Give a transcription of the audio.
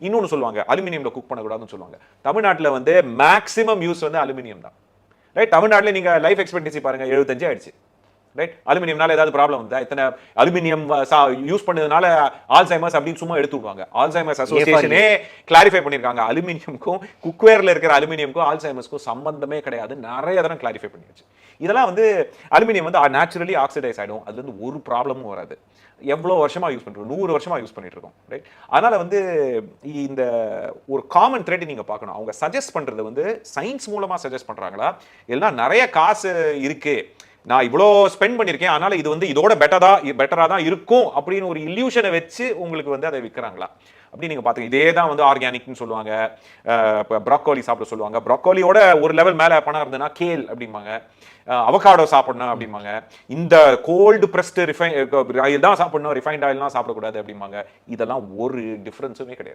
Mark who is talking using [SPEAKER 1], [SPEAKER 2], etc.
[SPEAKER 1] இன்னொன்று சொல்லுவாங்க அலுமினியம்ல குக் பண்ணக்கூடாதுன்னு சொல்லுவாங்க. தமிழ்நாட்டில் வந்து மேக்ஸிமம் யூஸ் வந்து அலுமினியம் தான். ரைட், தமிழ்நாட்டில் நீங்க லைஃப் எக்ஸ்பெக்டன்சி பாருங்க 75 ஆயிடுச்சு. ரைட், அலுமினியம்னால ஏதாவது ப்ராப்ளம் வந்தா? இத்தனை அலுமினியம் யூஸ் பண்ணதுனால ஆல்சைமர்ஸ் அப்படின்னு சும்மா எடுத்து விடுவாங்க. ஆல்சைமர்ஸ் அசோசியேஷனே கிளாரிஃபை பண்ணிருக்காங்க அலுமினியம்க்கும் குக்வேர்ல இருக்கிற அலுமினியம்க்கும் ஆல்சைமர்ஸ்க்கும் சம்பந்தமே கிடையாது. நிறைய தடவை கிளாரிஃபை பண்ணியாச்சு. இதெல்லாம் வந்து அலுமினியம் வந்து நேச்சுரலி ஆக்சிடைஸ் ஆயிடும். அதுல இருந்து ஒரு ப்ராப்ளமும் வராது. எவ்வளோ வருஷமா யூஸ் பண்றோம், 100 வருஷமா யூஸ் பண்ணிட்டு இருக்கோம். ரைட், அதனால வந்து இந்த ஒரு காமன் த்ரெட் நீங்க பார்க்கணும். அவங்க சஜஸ்ட் பண்றது வந்து சயின்ஸ் மூலமா சஜஸ்ட் பண்றாங்களா, இல்லைன்னா நிறைய காசு இருக்கு, நான் இவ்வளோ ஸ்பெண்ட் பண்ணியிருக்கேன், அதனால இது வந்து இதோட பெட்டரா தான் இருக்கும் அப்படின்னு ஒரு இல்யூஷனை வச்சு உங்களுக்கு வந்து அதை விற்கிறாங்களா அப்படி நீங்க பாத்துங்க. இதே தான் வந்து ஆர்கானிக்னு சொல்லுவாங்க, ப்ராக்கோலி சாப்பிட சொல்லுவாங்க. ப்ராக்கோலியோட ஒரு லெவல் மேல பணம் இருந்ததுன்னா கேல் அப்படிம்பாங்க, அவகாடோ சாப்பிடணும் அப்படிம்பாங்க. இந்த கோல்டு பிரஸ்ட் ஆயில் தான் சாப்பிடணும், ரிஃபைண்ட் ஆயில்லாம் சாப்பிடக்கூடாது அப்படிம்பாங்க. இதெல்லாம் ஒரு டிஃபரன்ஸுமே கிடையாது.